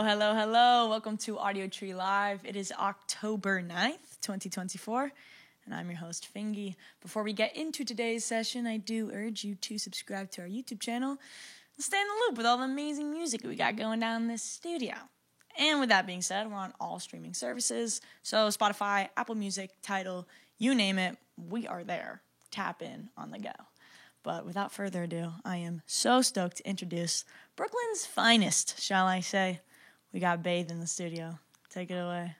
Hello. Welcome to Audio Tree Live. It is October 9th, 2024, and I'm your host, Fingy. Before we get into today's session, I do urge you to subscribe to our YouTube channel and stay in the loop with all the amazing music we got going down in this studio. And with that being said, we're on all streaming services, so Spotify, Apple Music, Tidal, you name it, we are there. Tap in on the go. But without further ado, I am so stoked to introduce Brooklyn's finest, shall I say. We got Bathe in the studio. Take it away.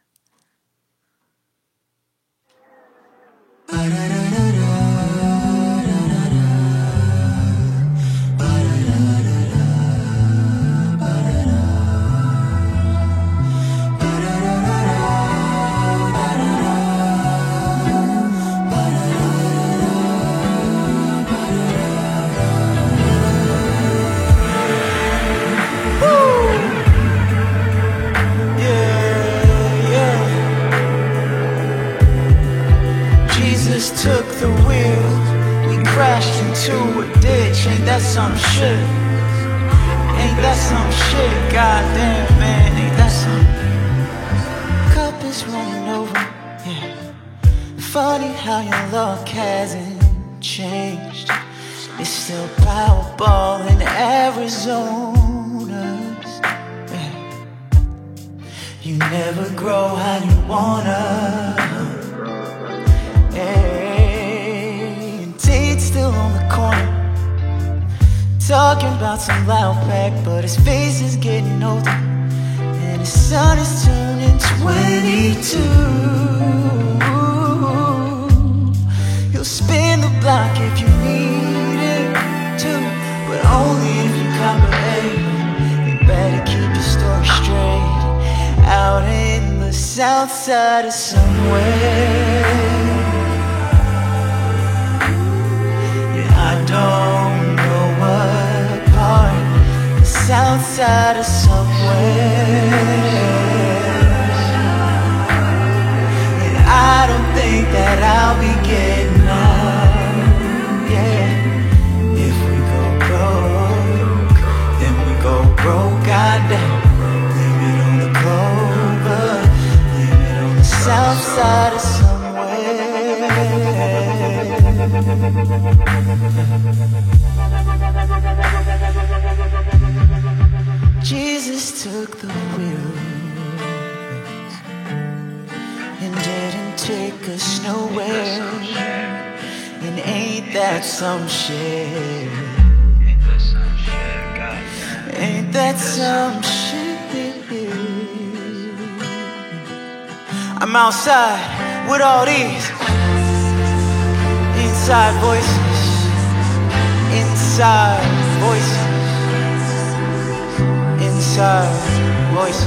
Took the wheel, we crashed into a ditch. Ain't that some shit? Ain't that some shit? Goddamn, man, ain't that some? Cup is running over, yeah. Funny how your luck hasn't changed. It's still Powerball in Arizona, yeah. You never grow how you wanna. Still on the corner, talking about some loud pack, but his face is getting older, and his son is turning 22. He'll spin the block if you need it to, but only if you comprehend. You better keep your story straight, out in the south side of somewhere. I don't know what part, the south side of somewhere. And I don't think that I'll be getting out, yeah. If we go broke, then we go broke, goddamn. Blame it on the clover, blame it on the south side of somewhere. Jesus took the wheel and didn't take us nowhere. And ain't that some shit? Ain't that some shit? I'm outside with all these inside voices, inside voices, inside voices.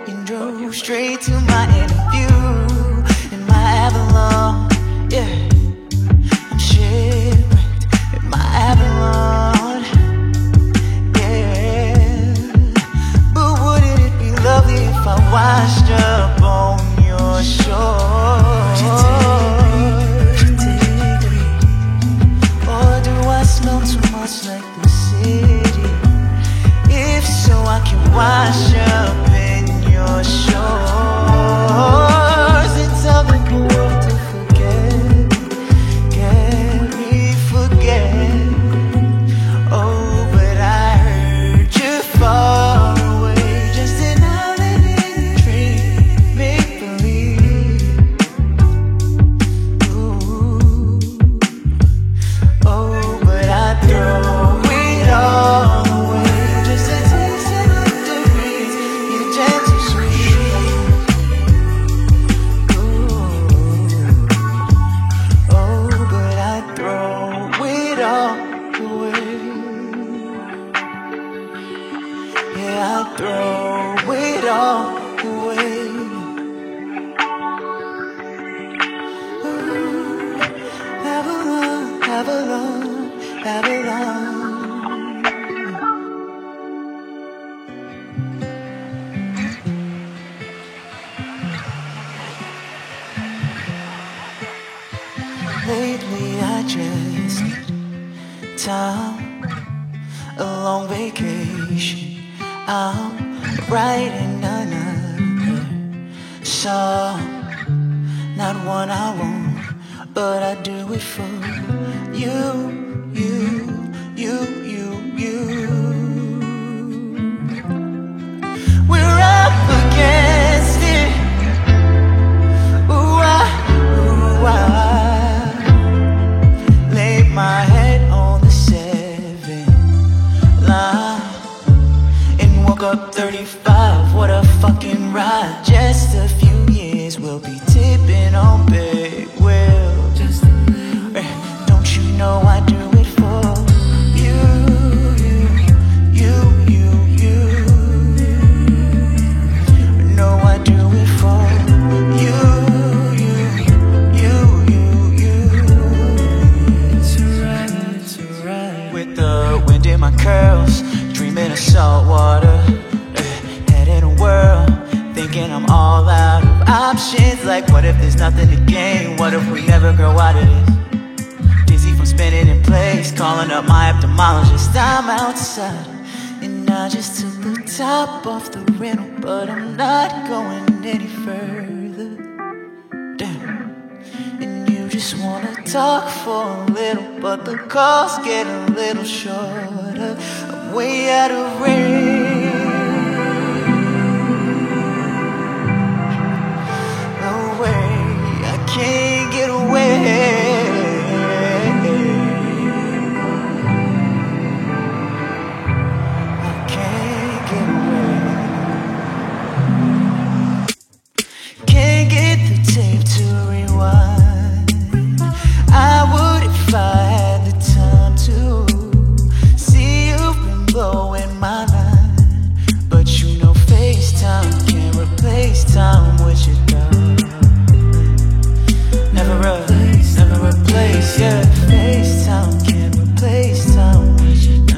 and drove straight to my interview in my Avalon. Yeah, I'm shipwrecked in my Avalon. Yeah, but wouldn't it be lovely if I washed up on your shore? Or do I smell too much like the city? If so, I can wash up in your shores and tell the world to forget, can we forget? Oh, but I heard you far away, just an island in a dream, make believe. Ooh, oh, but I throw it all away, just a taste of victory, you're gentle sweet. Ooh, oh, but I throw it all away. Yeah, I throw it all away. Ooh, Avalon, Avalon, Avalon. Lately I just need time, a long vacation. I'm writing another song, not one I want, but I do it for you, you, you, you, you. We're up against it. Ooh, I laid my head on the 7th line and woke up 35. What a fucking ride. Just a few years we'll be tipping on big wheels. Don't you know I do it for you, you, you, you, you. No, I do it for you, you, you, you, you. It's alright. With the wind in my curls, dreaming of salt water, head in a whirl, thinking I'm all out of options. Like, what if there's nothing to gain? What if we never grow out of this? Dizzy from spinning in place, calling up my ophthalmologist. I'm outside, and I just took the top off the rental, but I'm not going any further. Damn. And you just wanna talk for a little, but the calls get a little shorter. I'm way out of range. No way, I can't get away. I can't get away. Can't get the tape to rewind. I would if I had the time to see you've been blowing my mind, but you know FaceTime can't replace time with your dog. Never replace, yeah. FaceTime can't replace time with your dog.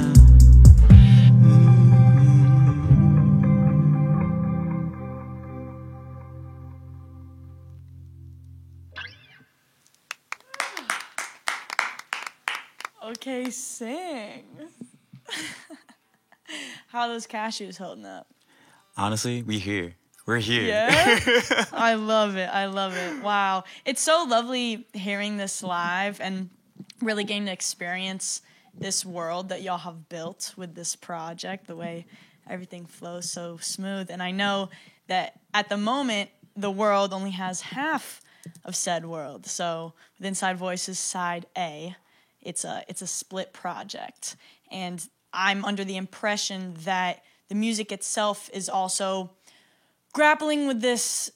Okay, sing. How are those cashews holding up? Honestly, we're here. Yeah? I love it. I love it. Wow. It's so lovely hearing this live and really getting to experience this world that y'all have built with this project, the way everything flows so smooth. And I know that at the moment, the world only has half of said world. So with Inside Voices Side A, it's a split project. And I'm under the impression that the music itself is also grappling with this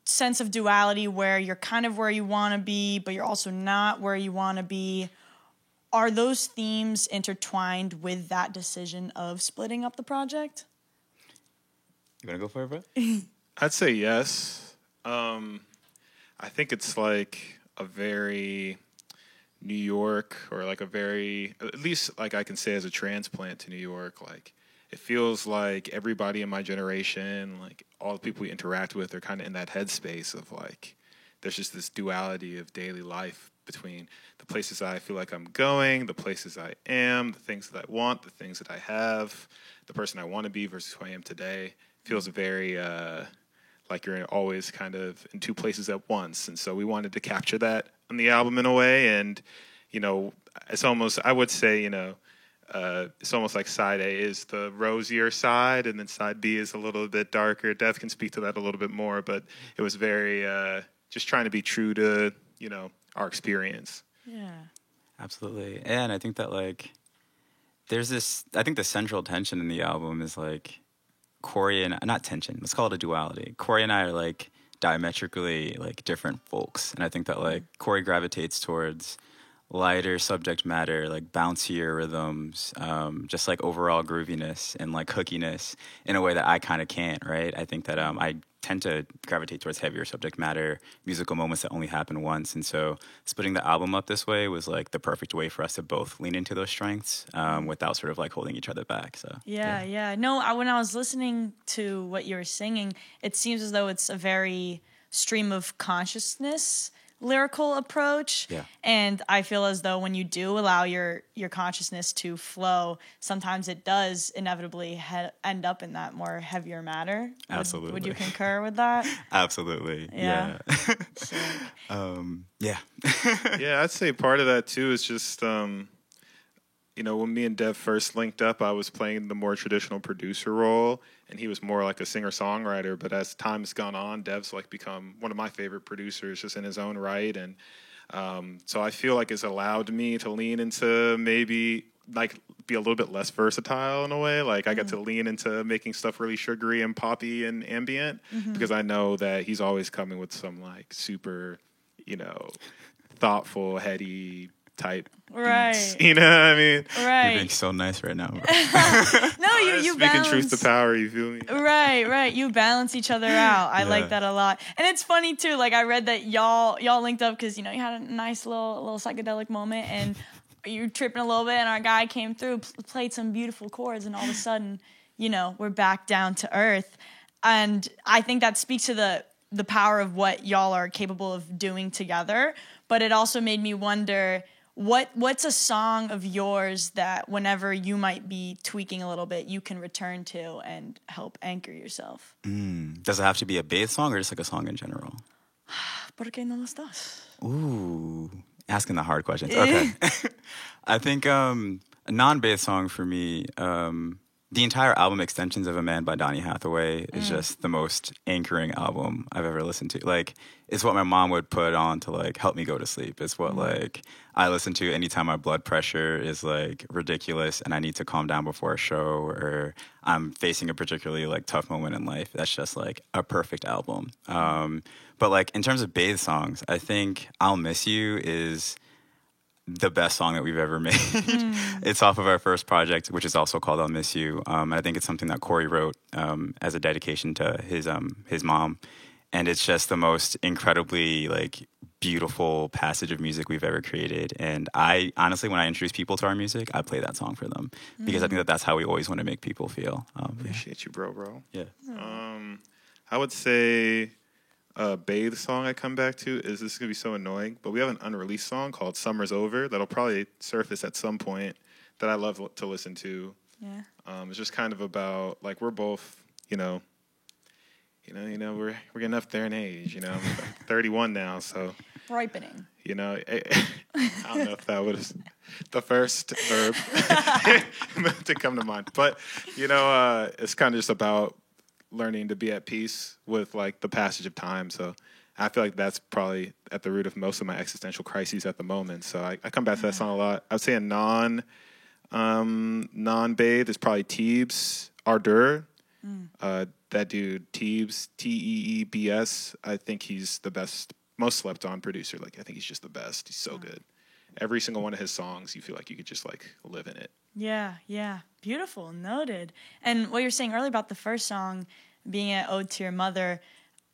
sense of duality where you're kind of where you want to be, but you're also not where you want to be. Are those themes intertwined with that decision of splitting up the project? You want to go for it, bro? I'd say yes. I think it's like a very New York, or like a very, at least like I can say as a transplant to New York, like it feels like everybody in my generation, like all the people we interact with, are kind of in that headspace of like, there's just this duality of daily life between the places I feel like I'm going, the places I am, the things that I want, the things that I have, the person I want to be versus who I am today. Feels very like you're always kind of in two places at once. And so we wanted to capture that on the album in a way. And, you know, it's almost, I would say, you know, it's almost like side A is the rosier side, and then side B is a little bit darker. Dev can speak to that a little bit more, but it was very just trying to be true to, you know, our experience. Yeah. Absolutely. And I think that, like, there's this, I think the central tension in the album is, like, Corey and, not tension, let's call it a duality. Corey and I are, like, diametrically, like, different folks. And I think that, like, Corey gravitates towards lighter subject matter, like bouncier rhythms, just like overall grooviness and like hookiness in a way that I kind of can't, right? I think that I tend to gravitate towards heavier subject matter, musical moments that only happen once. And so splitting the album up this way was like the perfect way for us to both lean into those strengths without sort of like holding each other back. So Yeah. No, when I was listening to what you were singing, it seems as though it's a very stream of consciousness lyrical approach. Yeah. And I feel as though when you do allow your consciousness to flow, sometimes it does inevitably end up in that more heavier matter. Absolutely. Would you concur with that? Absolutely. Yeah. Yeah. Yeah, I'd say part of that too is just you know, when me and Dev first linked up, I was playing the more traditional producer role, and he was more like a singer-songwriter. But as time's gone on, Dev's like become one of my favorite producers just in his own right. And so I feel like it's allowed me to lean into maybe like be a little bit less versatile in a way. Like I got to lean into making stuff really sugary and poppy and ambient because I know that he's always coming with some like super, you know, thoughtful, heady type beats. You know what I mean? Right. You're being so nice right now, bro. No, you speaking balance. truth to power, you feel me? Right. You balance each other out. I Yeah. like that a lot. And it's funny too. Like I read that y'all linked up because you know you had a nice little psychedelic moment and you were tripping a little bit, and our guy came through, played some beautiful chords, and all of a sudden, you know, we're back down to earth. And I think that speaks to the power of what y'all are capable of doing together. But it also made me wonder, what's a song of yours that whenever you might be tweaking a little bit, you can return to and help anchor yourself? Does it have to be a bass song or just like a song in general? ¿Por qué no lo estás? Ooh, asking the hard questions. Okay. I think a non-bass song for me, the entire album Extensions of a Man by Donny Hathaway is just the most anchoring album I've ever listened to. Like, it's what my mom would put on to, like, help me go to sleep. It's what, like, I listen to anytime my blood pressure is, like, ridiculous and I need to calm down before a show or I'm facing a particularly, like, tough moment in life. That's just, like, a perfect album. But, like, in terms of bass songs, I think I'll Miss You is the best song that we've ever made. It's off of our first project, which is also called I'll Miss You. I think it's something that Corey wrote as a dedication to his mom. And it's just the most incredibly like beautiful passage of music we've ever created. And I honestly, when I introduce people to our music, I play that song for them because I think that that's how we always want to make people feel. Appreciate you, bro. Yeah. I would say Bathe song I come back to is, this is going to be so annoying, but we have an unreleased song called Summer's Over that'll probably surface at some point that I love to listen to. Yeah. It's just kind of about, like, we're both, we're getting up there in age, I'm like 31 now, so. Ripening. I don't know if that was the first verb to come to mind, but, it's kind of just about learning to be at peace with like the passage of time. So I feel like that's probably at the root of most of my existential crises at the moment. So I come back to that song a lot. I would say a non-bathe is probably Teebs Ardeur. That dude Teebs, Teebs. I think he's the best, most slept on producer. Like I think he's just the best. He's so good. Every single one of his songs, you feel like you could just like live in it. Yeah. Beautiful. Noted. And what you were saying earlier about the first song, being an ode to your mother,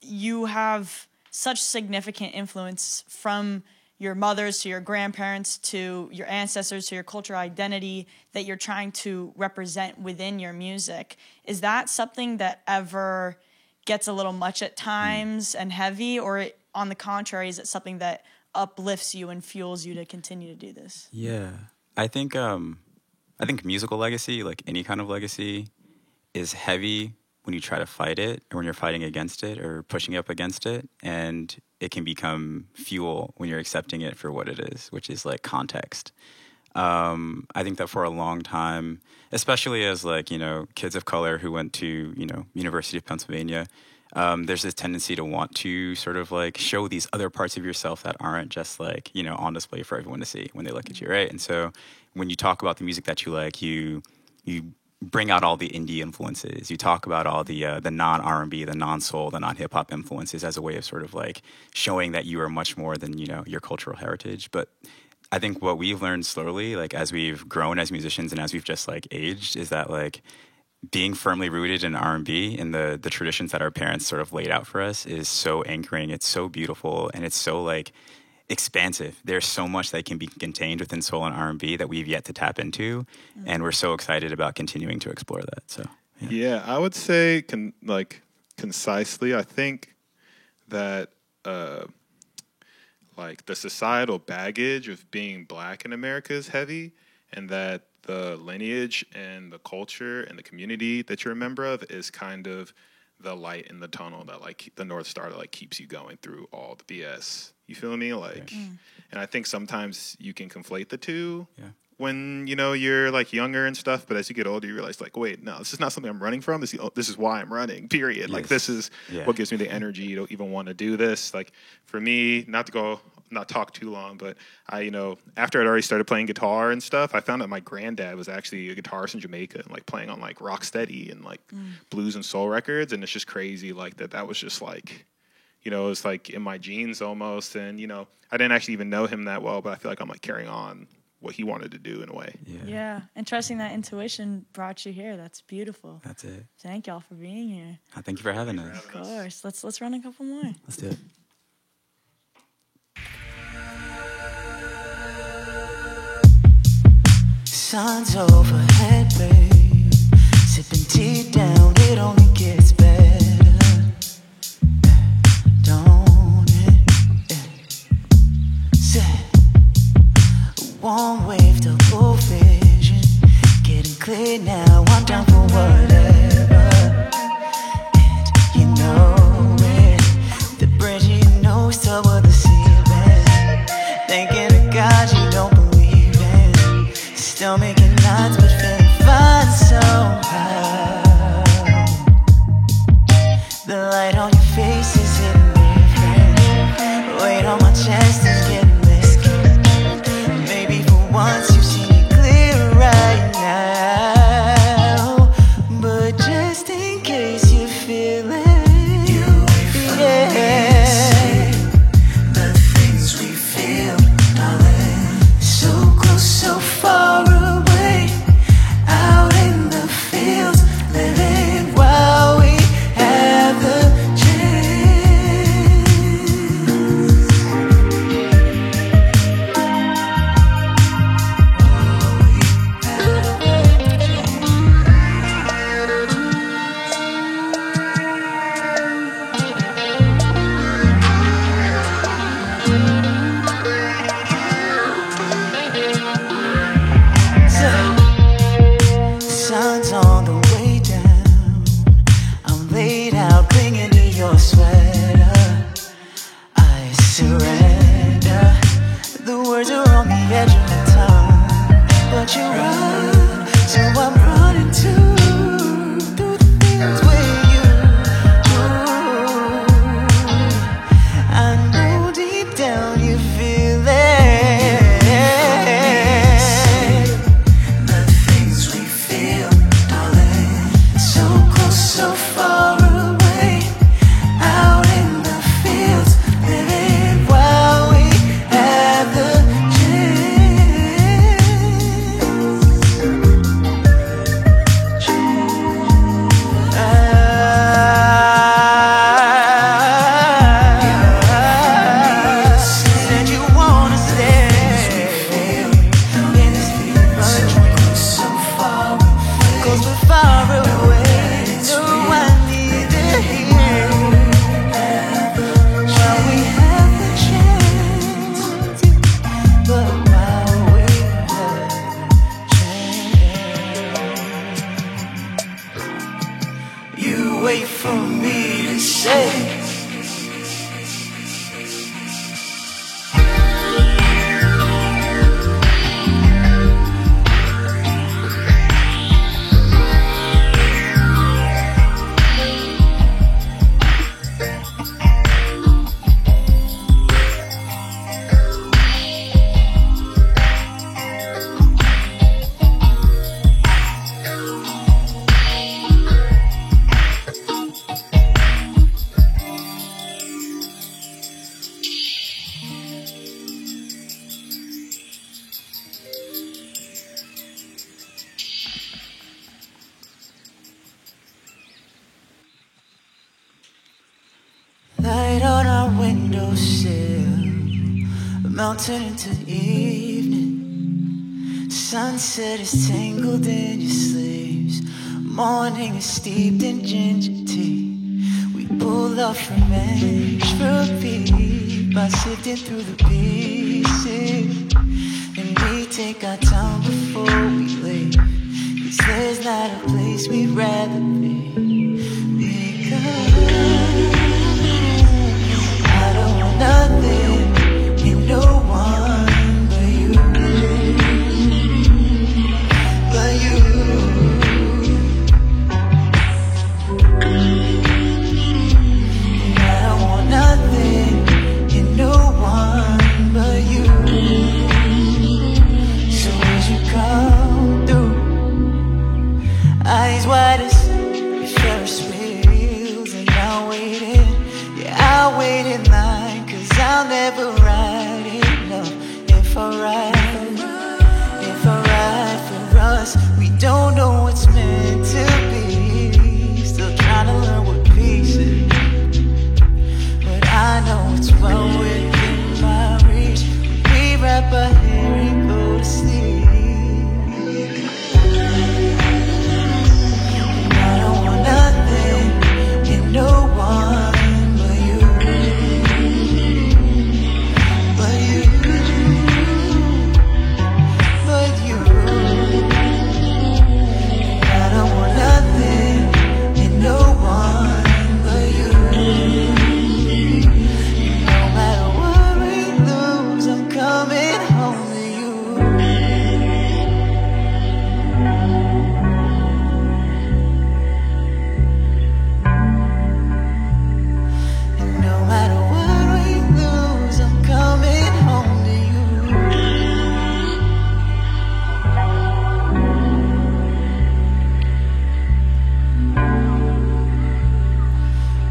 you have such significant influence from your mothers to your grandparents to your ancestors to your cultural identity that you're trying to represent within your music. Is that something that ever gets a little much at times and heavy, or on the contrary, is it something that uplifts you and fuels you to continue to do this? Yeah, I think musical legacy, like any kind of legacy, is heavy when you try to fight it, or when you're fighting against it or pushing up against it, and it can become fuel when you're accepting it for what it is, which is like context. I think that for a long time, especially as like, you know, kids of color who went to, you know, University of Pennsylvania, there's this tendency to want to sort of like show these other parts of yourself that aren't just like, you know, on display for everyone to see when they look at you, right? And so when you talk about the music that you like, you bring out all the indie influences. You talk about all the non-R&B, the non-soul, the non-hip-hop influences as a way of sort of like showing that you are much more than, you know, your cultural heritage. But I think what we've learned slowly, like as we've grown as musicians and as we've just like aged, is that like being firmly rooted in R&B and the traditions that our parents sort of laid out for us is so anchoring. It's so beautiful, and it's so like expansive. There's so much that can be contained within soul and R&B that we've yet to tap into, and we're so excited about continuing to explore that. So yeah, I would say concisely, I think that like the societal baggage of being black in America is heavy, and that the lineage and the culture and the community that you're a member of is kind of the light in the tunnel, that like the North Star that like keeps you going through all the BS. You feel me? Like, and I think sometimes you can conflate the two when, you know, you're like younger and stuff. But as you get older, you realize like, wait, no, this is not something I'm running from. This is why I'm running, period. Like, this is what gives me the energy to even want to do this. Like for me, not talk too long, but I, you know, after I'd already started playing guitar and stuff, I found out my granddad was actually a guitarist in Jamaica and like playing on like Rocksteady and like blues and soul records. And it's just crazy like that was just like, you know, it's like in my genes almost. And, you know, I didn't actually even know him that well, but I feel like I'm like carrying on what he wanted to do in a way. Yeah. And trusting that intuition brought you here. That's beautiful. That's it. Thank y'all for being here. Thank you for having us. Of course. Let's run a couple more. Let's do it. Sun's overhead, babe. Sipping tea down, it only gets better. Don't it? Say, warm wave, double vision. Getting clear now, I'm down for whatever. And you know it. The bridge you know is over the ceiling. Thinking of God you don't believe in. Still making lines but feeling fine somehow. on our windowsill, melting into evening. Sunset is tangled in your sleeves. Morning is steeped in ginger tea. We pull off from edge for a beat by sifting through the pieces. And we take our time before we leave, 'cause there's not a place we'd rather be. Because I don't want nothing and no one but you. But you. I don't want nothing and no one but you. So as you come through, eyes wide as Ferris wheels, and I'll wait in, yeah, I'll wait in line, 'cause I'll never ride enough. If I ride for us, we don't know what's meant to be. Still trying to learn what peace is, but I know it's well within my reach. We wrap our hair and go to sleep. I don't want nothing and no one but you. But you. But you. I don't want nothing and no one but you. No matter what we lose, I'm coming home to you. And no matter what we lose, I'm coming home to you.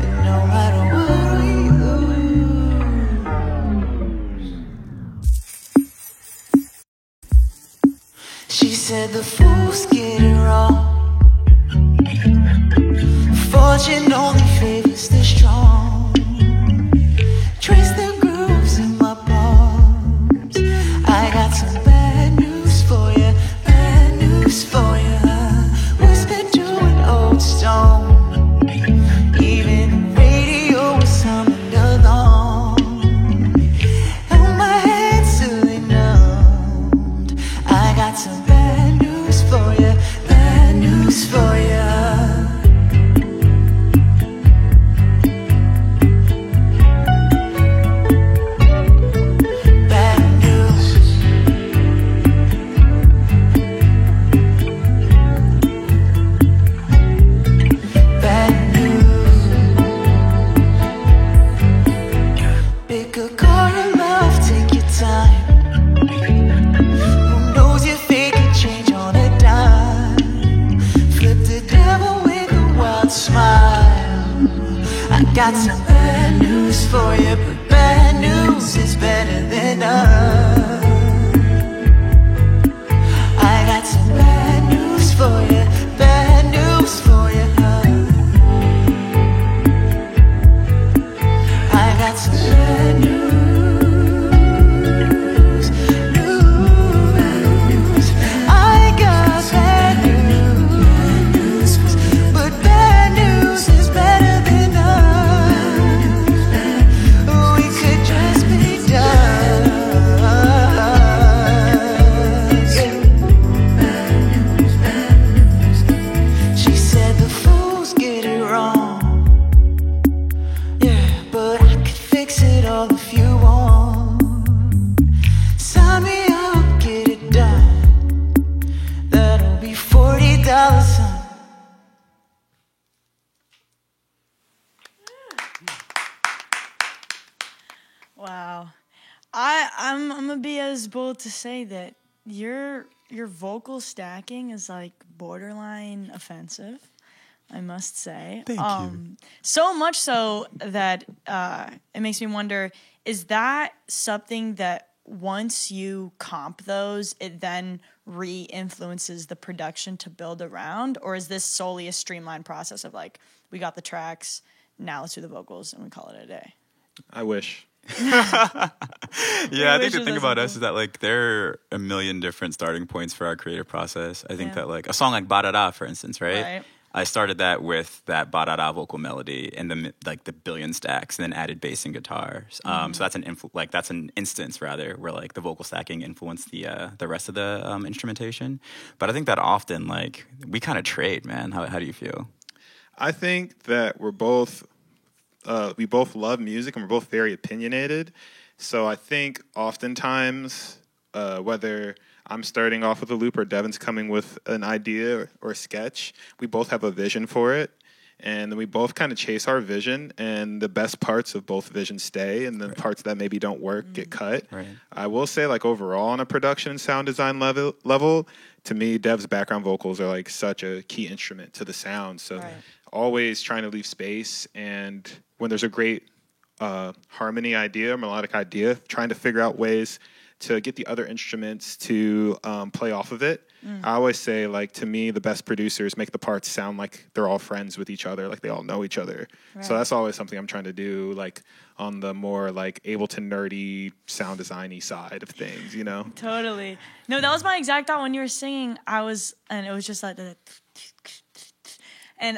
And no matter what we lose. She said the fools get it wrong. Fortune only favors the strong. Trace the grooves in my palms. I got some bad news for you, bad news for you. Whispered to an old stone. Even the radio was humming along. And my head's silly numbed. I got some bad news for you, bad news for you. Bad news. Bad news. Pick a car in love, take your time. Who knows if they can change on a dime? Flip the devil with a wild smile. I got some bad news for you, but bad news is better than none. I got some bad news for you, bad news for you. I got some bad news, news. I got bad news, but bad news is better than none. We could just be done. She said the fools get it wrong. Yeah, but I could fix it all if you want. Sign me up, get it done. That'll be $40, son. Wow. I'm gonna be as bold to say that your vocal stacking is like borderline offensive, I must say. Thank you. So much so that it makes me wonder, is that something that once you comp those, it then re-influences the production to build around? Or is this solely a streamlined process of like, we got the tracks, now let's do the vocals and we call it a day? I wish. Yeah, I think the wishes thing are about so us cool. is that like there are a million different starting points for our creative process. I think Yeah. that like a song like Barara, for instance, right? Right. I started that with that Barara vocal melody and the billion stacks, and then added bass and guitar. So that's that's an instance rather where like the vocal stacking influenced the rest of the instrumentation. But I think that often like we kind of trade, man. How do you feel? I think that we both love music and we're both very opinionated. So I think oftentimes, whether I'm starting off with a loop or Devin's coming with an idea or a sketch, we both have a vision for it. And then we both kind of chase our vision, and the best parts of both visions stay, and the parts that maybe don't work get cut. Right. I will say, like, overall on a production and sound design level, to me, Dev's background vocals are like such a key instrument to the sound. So Right. always trying to leave space, and when there's a great harmony idea, melodic idea, trying to figure out ways to get the other instruments to play off of it. I always say, like, to me, the best producers make the parts sound like they're all friends with each other, like they all know each other. Right. So that's always something I'm trying to do, like on the more like Ableton nerdy sound designy side of things, you know? Totally. No, that was my exact thought when you were singing. And it was just like the, and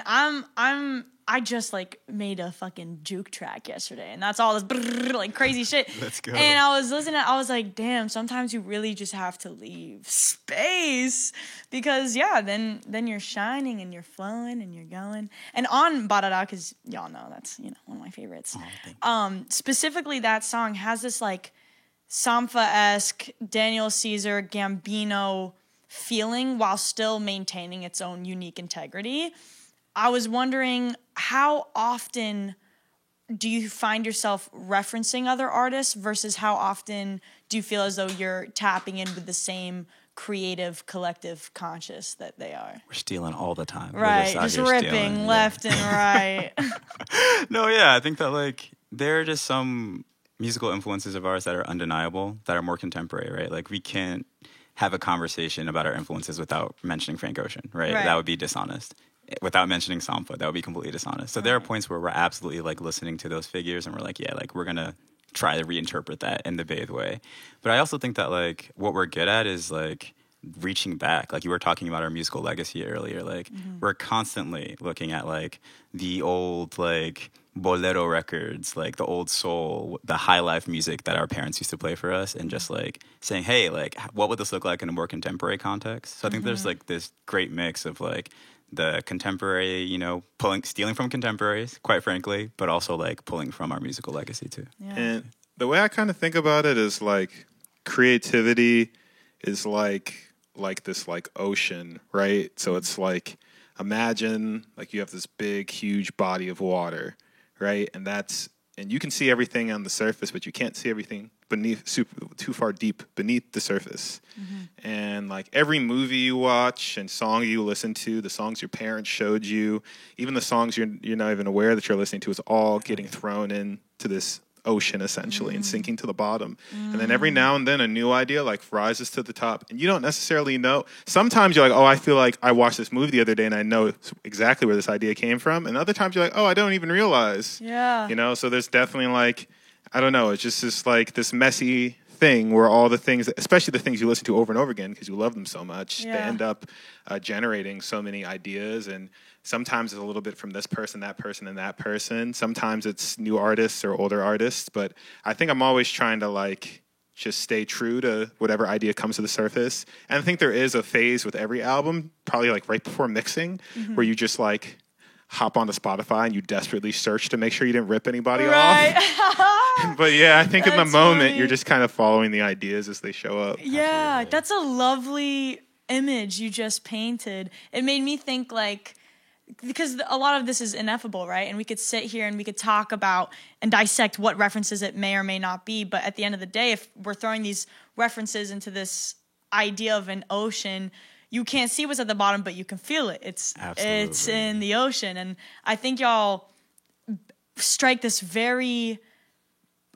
I just like made a fucking juke track yesterday, and that's all this brrr, like crazy shit. Let's go. And I was listening, I was like, damn, sometimes you really just have to leave space because then you're shining and you're flowing and you're going. And on Barara, because y'all know that's one of my favorites. Specifically, that song has this like Sampha-esque Daniel Caesar Gambino feeling while still maintaining its own unique integrity. I was wondering, how often do you find yourself referencing other artists versus how often do you feel as though you're tapping in with the same creative collective conscious that they are? We're stealing all the time. We're Right, out just here ripping stealing, yeah. left and right. No, yeah, I think that like there are just some musical influences of ours that are undeniable, that are more contemporary, right? Like we can't have a conversation about our influences without mentioning Frank Ocean, right? Right. That would be dishonest. Without mentioning Sampha, that would be completely dishonest. So there are points where we're absolutely like listening to those figures and we're like, yeah, like we're gonna try to reinterpret that in the Bathe way. But I also think that like what we're good at is like reaching back. Like you were talking about our musical legacy earlier. Like we're constantly looking at like the old like bolero records, like the old soul, the high life music that our parents used to play for us, and just like saying, hey, like what would this look like in a more contemporary context? So I think there's like this great mix of like the contemporary, stealing from contemporaries, quite frankly, but also like pulling from our musical legacy too. Yeah. And the way I kind of think about it is like creativity is like this like ocean, right? So it's like, imagine like you have this big, huge body of water, right? And you can see everything on the surface, but you can't see everything too far deep beneath the surface. And like every movie you watch and song you listen to, the songs your parents showed you, even the songs you're not even aware that you're listening to, is all getting thrown into this ocean essentially and sinking to the bottom. And then every now and then a new idea like rises to the top, and you don't necessarily know. Sometimes you're like, oh, I feel like I watched this movie the other day and I know exactly where this idea came from. And other times you're like, oh, I don't even realize. Yeah. So there's definitely like, I don't know, it's just this like this messy thing where all the things, especially the things you listen to over and over again because you love them so much, they Yeah. end up generating so many ideas. And sometimes it's a little bit from this person, and that person. Sometimes it's new artists or older artists. But I think I'm always trying to like just stay true to whatever idea comes to the surface. And I think there is a phase with every album, probably like right before mixing, where you just like hop onto Spotify and you desperately search to make sure you didn't rip anybody off. Right. But yeah, I think in the That's moment funny. you're just kind of following the ideas as they show up. Yeah, that's a lovely image you just painted. It made me think like, because a lot of this is ineffable, right? And we could sit here and we could talk about and dissect what references it may or may not be. But at the end of the day, if we're throwing these references into this idea of an ocean, you can't see what's at the bottom, but you can feel it. It's Absolutely. in the ocean. And I think y'all strike this very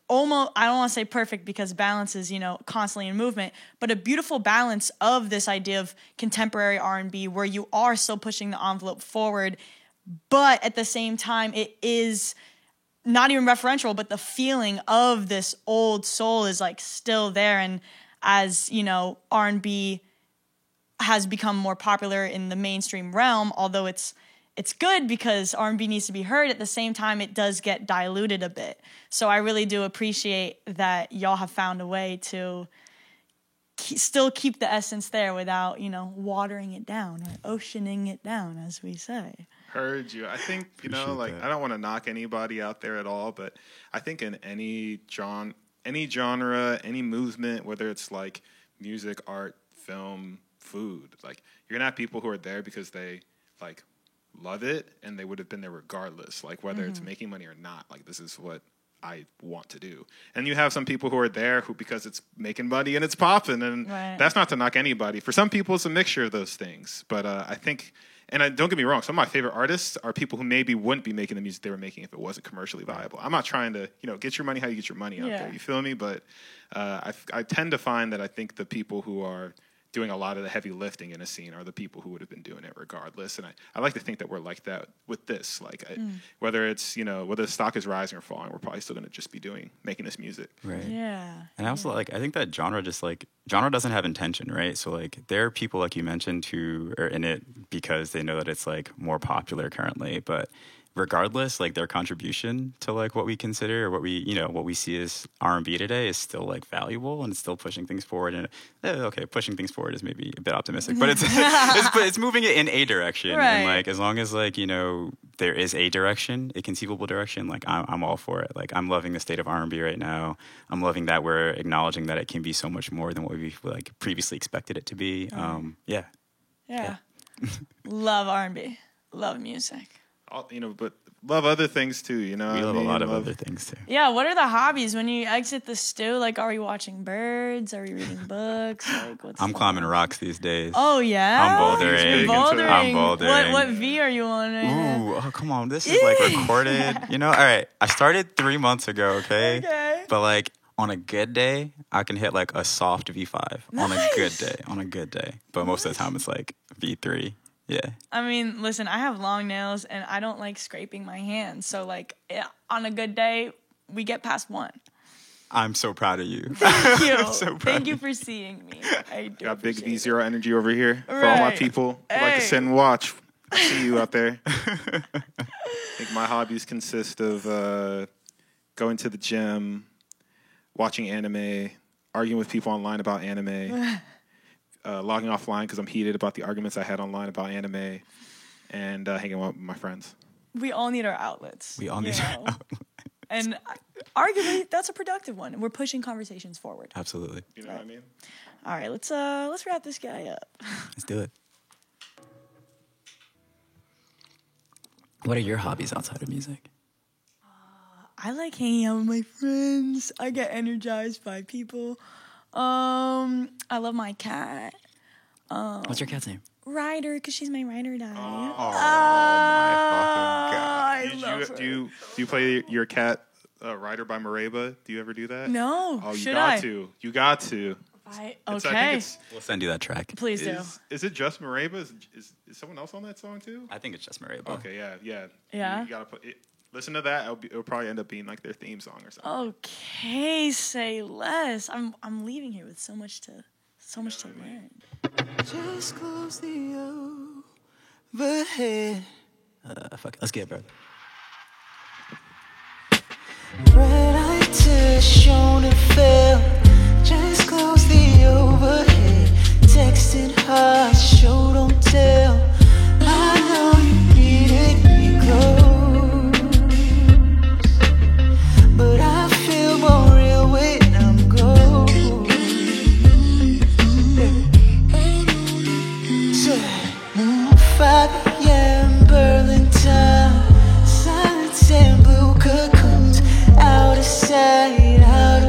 almost, I don't want to say perfect because balance is, constantly in movement, but a beautiful balance of this idea of contemporary R&B where you are still pushing the envelope forward, but at the same time, it is not even referential, but the feeling of this old soul is like still there. And as, you know, R&B has become more popular in the mainstream realm, although it's good because R&B needs to be heard, at the same time it does get diluted a bit. So I really do appreciate that y'all have found a way to still keep the essence there without, you know, watering it down or oceaning it down, as we say. Heard you. I think, you know, Appreciate like, that. I don't want to knock anybody out there at all, but I think in any genre, any movement, whether it's like music, art, film, food, like, you're gonna have people who are there because they like love it and they would have been there regardless, like whether it's making money or not. Like, this is what I want to do. And you have some people who are there who, because it's making money and it's popping, and Right. that's not to knock anybody. For some people, it's a mixture of those things. But I think, and don't get me wrong, some of my favorite artists are people who maybe wouldn't be making the music they were making if it wasn't commercially viable. I'm not trying to, you know, get your money how you get your money out Yeah. there. You feel me? But I tend to find that I think the people who are doing a lot of the heavy lifting in a scene are the people who would have been doing it regardless. And I like to think that we're like that with this. Like, whether it's, you know, whether the stock is rising or falling, we're probably still going to just be making this music. Right. Yeah. And I also like, I think that genre doesn't have intention, right? So like there are people like you mentioned who are in it because they know that it's like more popular currently, but regardless, like their contribution to like what we consider or what we see as R&B today is still like valuable and it's still pushing things forward. And pushing things forward is maybe a bit optimistic, but it's moving it in a direction. Right. And like, as long as like, you know, there is a direction, a conceivable direction, like I'm all for it. Like, I'm loving the state of R&B right now. I'm loving that we're acknowledging that it can be so much more than what we like previously expected it to be. Yeah. Love R&B. Love music. You know, but love other things too, you know. We what I love a mean? lot of other things too. Yeah, what are the hobbies when you exit the stew? Like, are we watching birds? Are we reading books? Like, what's I'm climbing rocks these days. Oh yeah, I'm bouldering. You're Big into it. bouldering. I'm bouldering. What V are you on right now? Ooh, oh come on, this is like recorded. You know, all right. I started 3 months ago. Okay. But like on a good day, I can hit like a soft V5 on a good day. On a good day, but most of the time it's like V3. Yeah. I mean, listen, I have long nails and I don't like scraping my hands. So like on a good day, we get past 1. I'm so proud of you. Thank you. so proud Thank of you for seeing me. I do Got big appreciate it. V0 energy over here for all my Right. people who like Hey. to sit and watch. I see you out there. I think my hobbies consist of going to the gym, watching anime, arguing with people online about anime, logging offline because I'm heated about the arguments I had online about anime, and hanging out with my friends. We all need our outlets. We all need you our know? And arguably, that's a productive one. We're pushing conversations forward. Absolutely. You know what I mean? All right, let's wrap this guy up. Let's do it. What are your hobbies outside of music? I like hanging out with my friends. I get energized by people. I love my cat, What's your cat's name? Ryder, because she's my ride or die. my I love her. Do you play your cat Rider by Mereba? Do you ever do that? No, Oh, you should got I? to. You got to. I It's- okay, I think We'll send you that track. please do. is it just Mereba? Is someone else on that song too? I think it's just Maria. Okay, yeah. Yeah? You gotta put it. Listen to that. It'll probably end up being like their theme song or something. Okay, say less. I'm leaving here with so much to learn. Just close the overhead. Fuck it. Let's get it, bro. Red light to shown and fell. Just close the overhead. Texting hard, show don't tell. I know you needed me close, but I feel more real when I'm gone. Yeah. 5 a.m. Berlin time. Silence and blue cocoons. Out of sight, out of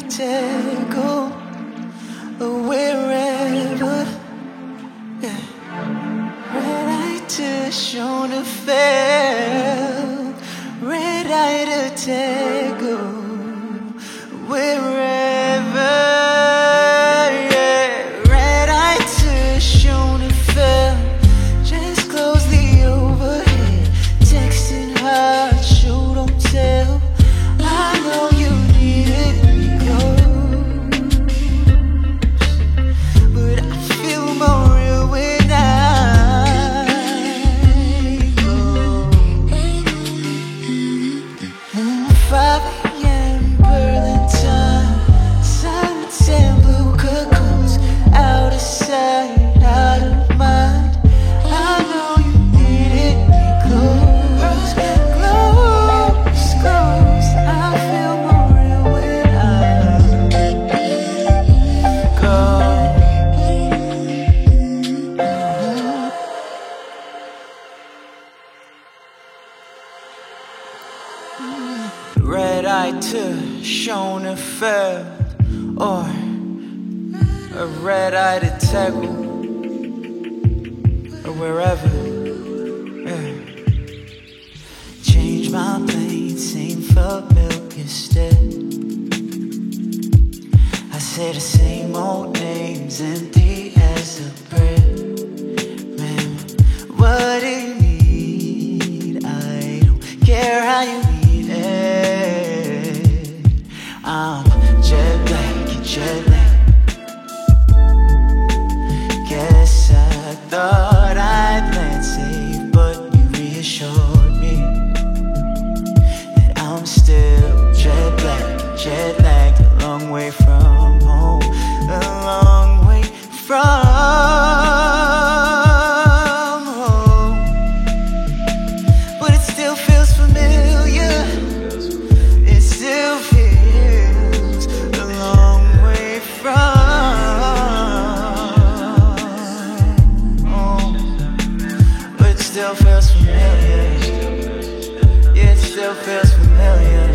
Tego, or wherever. Yeah. Red eye to Schoenfeld, red eye to Tego, wherever. Yeah. Red eye to Schoenfeld, just close the overhead, texting hard, show don't tell. I know you needed me close, but I feel more real when I go. 5 a.m. Berlin time, silence and blue cocoons, out of sight, out of mind. I know you needed me close, close, close. I feel more real when I go. Red eye to Schoenfeld, or a red eye to Tegel, or wherever. Yeah. Change my plane, same for milk instead. I say the same old names, empty as a bread. Man, what do you need? I don't care how you need it. I'm jet black, you jet lag. Guess I thought I'd land safe, but you reassured me that I'm still jet lagged, a long way from home, a long way from home. But it still feels familiar. It still feels a long way from home. But it still feels familiar. It still feels familiar.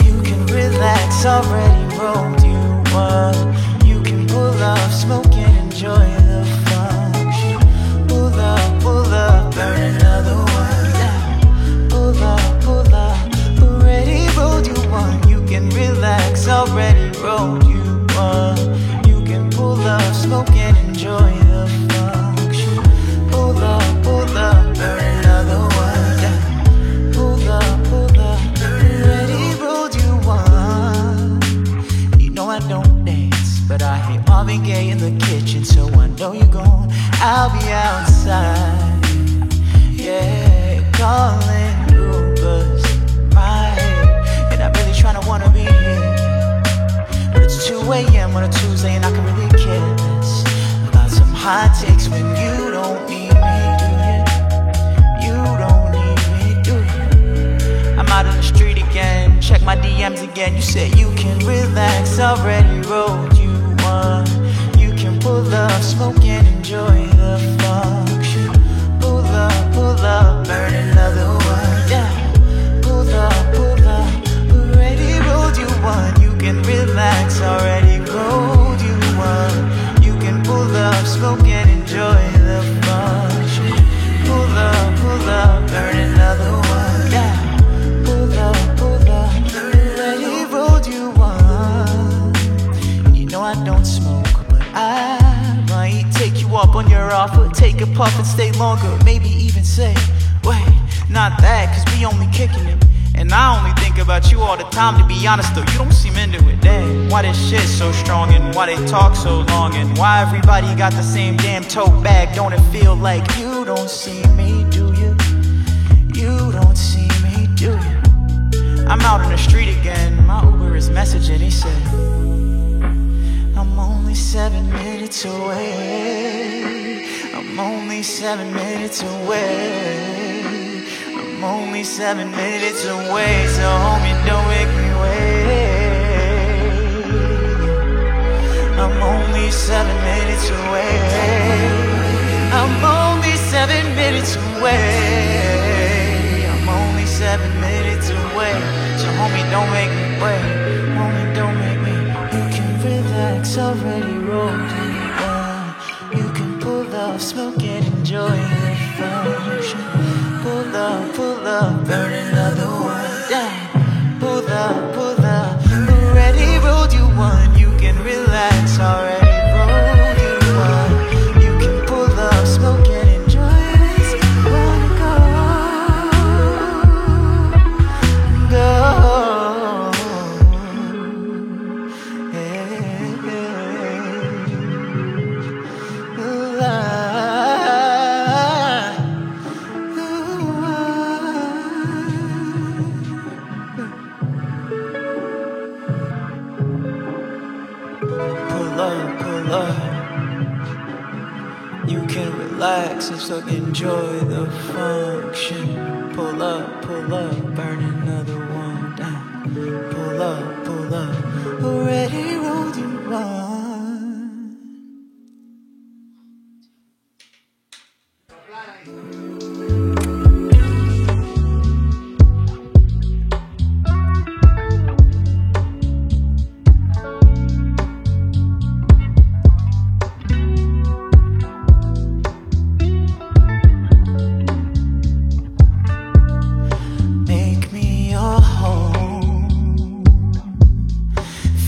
You can relax, already rolled you one. You can pull up, smoke and enjoy the function. Pull up, burn another one. Yeah. Pull up, already rolled you one. You can relax, already rolled you one. You can pull up, smoke and enjoy the function. Pull up, burn another one. Yeah. Pull up, already rolled you one. You know I don't dance, but I hear Marvin Gaye in the kitchen, so I know you're gone. I'll be outside, yeah, calling Ubers in my head, and I'm really trying to wanna be here, but it's 2 a.m. on a Tuesday, and I can really care less about some hot takes when you don't need me, do you? You don't need me, do you? I'm out on the street again, check my DMs again. You said you can relax, already rolled you one. You can pull up, smoke and enjoy the function. Pull up, burn another one. Yeah. Pull up, already rolled you one. You can relax, already rolled you one. You can pull up, smoke and enjoy the function. Pull up, burn another one. Yeah. Pull up, already rolled you one. You know I don't smoke, but I might take you up on your offer. Take a puff and stay longer, maybe even say, wait, not that, cause we only kicking it. And I only think about you all the time, to be honest though, you don't seem into it, damn. Why this shit so strong, and why they talk so long, and why everybody got the same damn tote bag? Don't it feel like you don't see me, do you? You don't see me, do you? I'm out on the street again, my Uber is messaging, he said, minutes away. I'm only 7 minutes away. I'm only 7 minutes away, so homie, don't make me wait. I'm only 7 minutes away. I'm only 7 minutes away. I'm only 7 minutes away, so homie, don't make me wait. Homie, don't make me. You can relax, already rolled in. You can pull up, smoke and enjoy the function. Pull up, burn another one down. Pull up, already rolled you one. You can relax, already rolled you one. You can pull up, smoke and enjoy this. Wanna go. Pull up. You can relax and still enjoy the function. Pull up, burn another one down. Pull up, already rolled you one. Make me your home.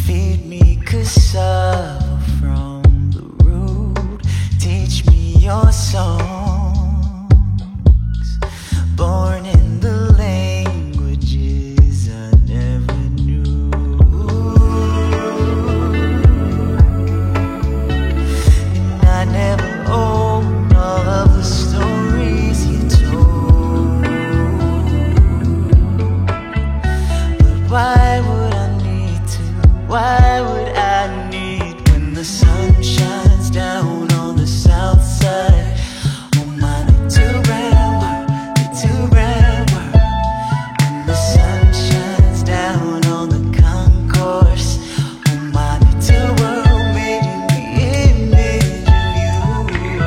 Feed me cassava from the root. Teach me your songs. Born in the languages I never knew. And I never owned all of the stories you told. But why would I need to? Why would I need when the sun shines down on the south side? Oh my, they too brown. When the sun shines down on the concourse. Oh my, they too world made in the image of you.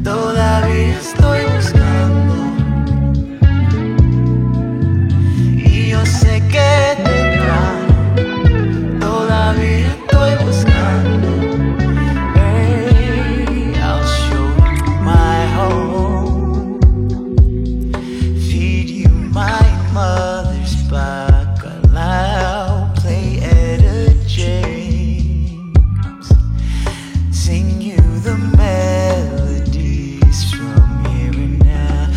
Todavía estoy buscando. Y yo sé que temprano todavía estoy buscando. Hey, I'll show you my home. Feed you my mother's bacalao. Play Etta James. Sing you the melodies from here and now.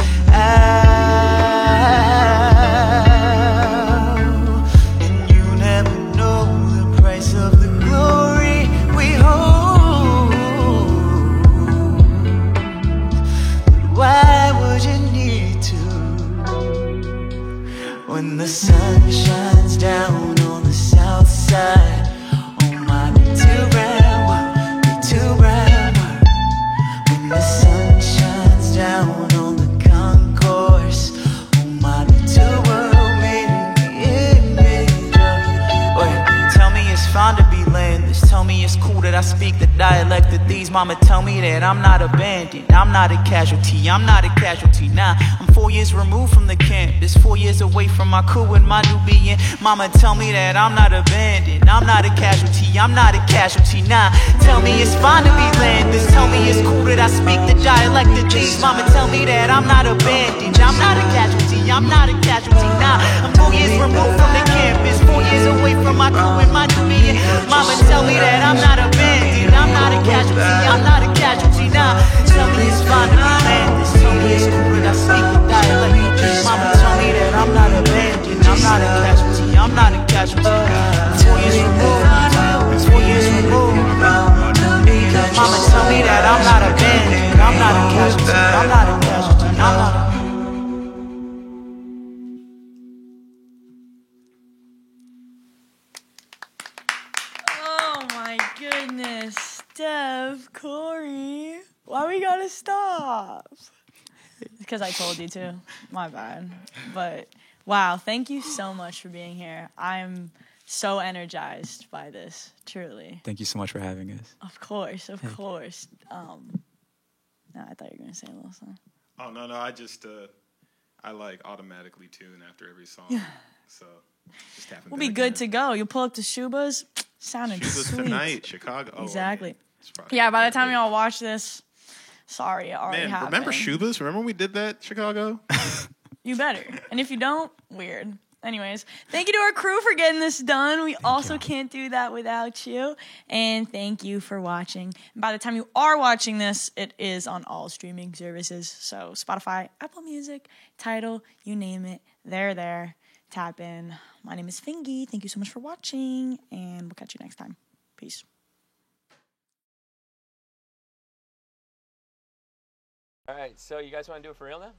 And you never know the price of the glory we hold. But why would you need to? When the sun shines down on the south side. Oh my, they're too brown. When the sun shines down on the concourse. Oh my, they're too world made in the image of you. Wait, tell me it's fine to be landless. Tell me it's cool that I speak the dialect of these. Mama, tell me that I'm not abandoned. I'm not a casualty. Nah, I'm 4 years removed from the campus. 4 years away from my crew and my new being. Mama, tell me that I'm not abandoned. I'm not a casualty. Nah, tell me it's fine to be landless. Tell me it's cool that I speak the dialect of these. Mama, tell me that I'm not abandoned. I'm not a casualty. Nah, I'm 4 years removed from the campus. 4 years away from my crew and my new being. Mama, tell me that I'm not abandoned. I'm not a casualty. Nah, tell me it's fine to be landless. Tell me it's cool that I speak the dialect of these. Mama, tell me that I'm not abandoned. I'm not a casualty. 4 years removed. 4 years removed. Mama, tell me that I'm not abandoned. I'm not a casualty. Oh my goodness. Steph, Corey. Why we gotta stop? Because I told you to. My bad. But, wow, thank you so much for being here. I'm so energized by this, truly. Thank you so much for having us. Of course, of course. No, I thought you were going to say a little song. Oh, no, I just, I like automatically tune after every song. So, just happen. We'll be good to go. You'll pull up to Shuba's. Sounded Shuba's sweet. tonight, Chicago. Oh, Exactly. Man, Yeah, by the time y'all watch this, sorry, it already happened. Remember Shuba's? Remember when we did that, Chicago? You better. And if you don't, weird. Anyways, thank you to our crew for getting this done. We also can't do that without you. And thank you for watching. And by the time you are watching this, it is on all streaming services. So Spotify, Apple Music, Tidal, you name it. They're there. Tap in. My name is Fingy. Thank you so much for watching. And we'll catch you next time. Peace. All right, so you guys want to do it for real now?